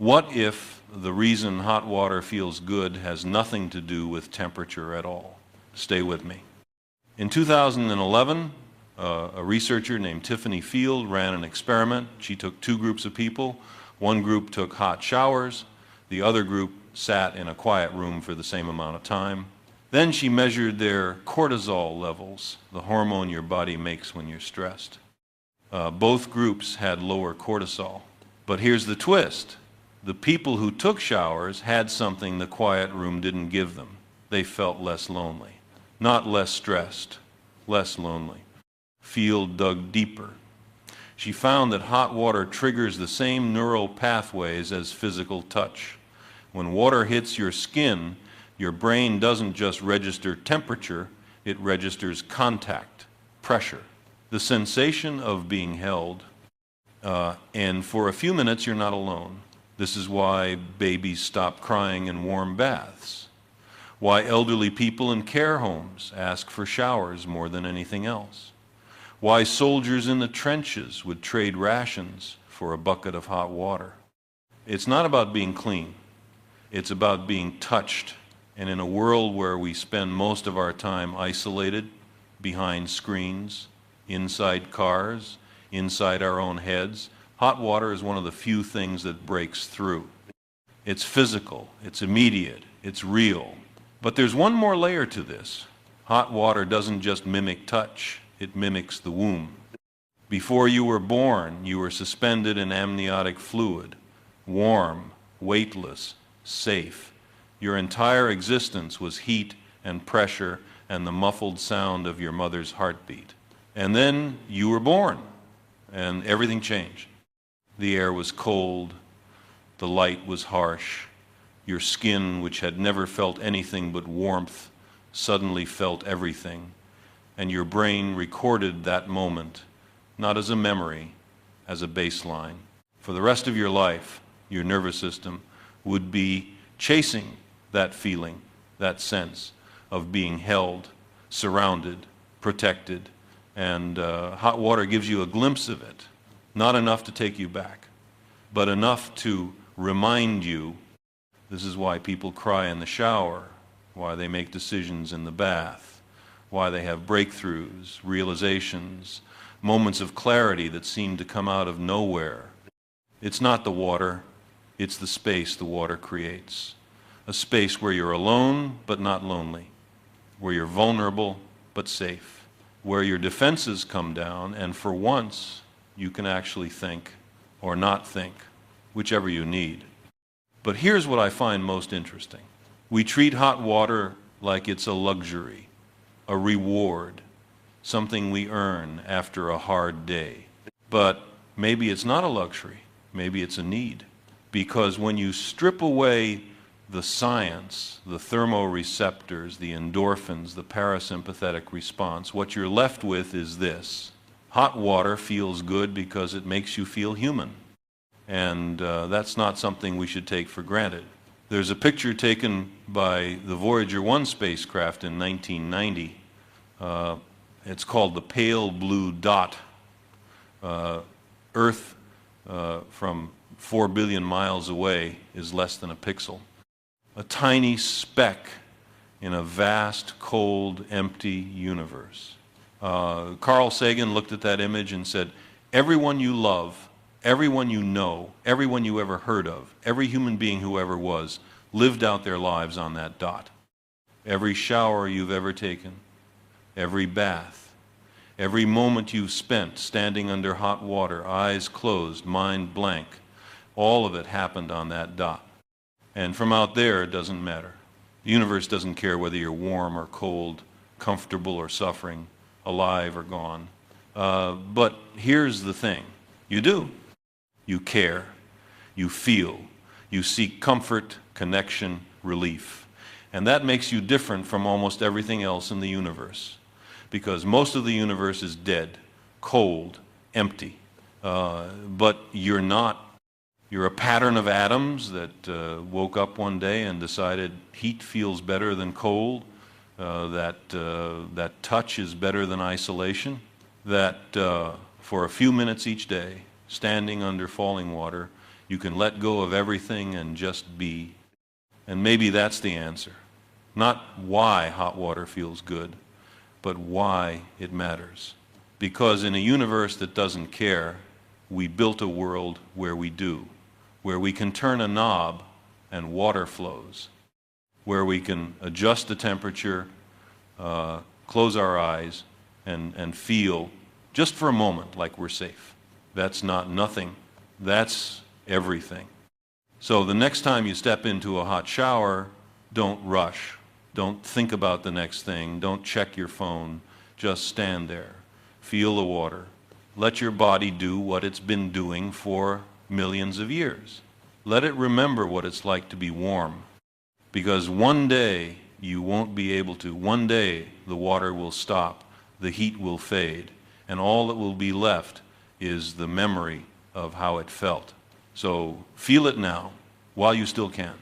What if the reason hot water feels good has nothing to do with temperature at all? Stay with me. In 2011, a researcher named Tiffany Field ran an experiment. She took two groups of people. One group took hot showers. The other group sat in a quiet room for the same amount of time. Then she measured their cortisol levels, the hormone your body makes when you're stressed. Both groups had lower cortisol. But here's the twist. The people who took showers had something the quiet room didn't give them. They felt less lonely. Not less stressed, less lonely. Field dug deeper. She found that hot water triggers the same neural pathways as physical touch. When water hits your skin, your brain doesn't just register temperature, it registers contact, pressure, the sensation of being held. And for a few minutes, you're not alone. This is why babies stop crying in warm baths. Why elderly people in care homes ask for showers more than anything else. Why soldiers in the trenches would trade rations for a bucket of hot water. It's not about being clean. It's about being touched. And in a world where we spend most of our time isolated, behind screens, inside cars, inside our own heads, hot water is one of the few things that breaks through. It's physical, it's immediate, it's real. But there's one more layer to this. Hot water doesn't just mimic touch, it mimics the womb. Before you were born, you were suspended in amniotic fluid, warm, weightless, safe. Your entire existence was heat and pressure and the muffled sound of your mother's heartbeat. And then you were born, and everything changed. The air was cold, the light was harsh. Your skin, which had never felt anything but warmth, suddenly felt everything. And your brain recorded that moment, not as a memory, as a baseline. For the rest of your life, your nervous system would be chasing that feeling, that sense of being held, surrounded, protected. And hot water gives you a glimpse of it. Not enough to take you back, but enough to remind you. This is why people cry in the shower, why they make decisions in the bath, why they have breakthroughs, realizations, moments of clarity that seem to come out of nowhere. It's not the water, it's the space the water creates. A space where you're alone but not lonely, where you're vulnerable but safe, where your defenses come down and for once you can actually think or not think, whichever you need. But here's what I find most interesting. We treat hot water like it's a luxury, a reward, something we earn after a hard day. But maybe it's not a luxury, maybe it's a need. Because when you strip away the science, the thermoreceptors, the endorphins, the parasympathetic response, what you're left with is this. Hot water feels good because it makes you feel human. And that's not something we should take for granted. There's a picture taken by the Voyager 1 spacecraft in 1990. It's called the pale blue dot. Earth from 4 billion miles away is less than a pixel. A tiny speck in a vast, cold, empty universe. Carl Sagan looked at that image and said, everyone you love, everyone you know, everyone you ever heard of, every human being who ever was, lived out their lives on that dot. Every shower you've ever taken, every bath, every moment you've spent standing under hot water, eyes closed, mind blank, all of it happened on that dot. And from out there, it doesn't matter. The universe doesn't care whether you're warm or cold, comfortable or suffering, alive or gone. But here's the thing. You do. You care. You feel. You seek comfort, connection, relief. And that makes you different from almost everything else in the universe. Because most of the universe is dead, cold, empty. But you're not. You're a pattern of atoms that woke up one day and decided heat feels better than cold, that touch is better than isolation, that for a few minutes each day, standing under falling water, You can let go of everything and just be. And maybe that's the answer. Not why hot water feels good, but why it matters. Because in a universe that doesn't care, we built a world where we do, where we can turn a knob and water flows, where we can adjust the temperature, close our eyes, and feel, just for a moment, like we're safe. That's not nothing. That's everything. So the next time you step into a hot shower, don't rush. Don't think about the next thing. Don't check your phone. Just stand there. Feel the water. Let your body do what it's been doing for millions of years. Let it remember what it's like to be warm. Because one day you won't be able to. One day the water will stop. The heat will fade. And all that will be left is the memory of how it felt. So feel it now while you still can.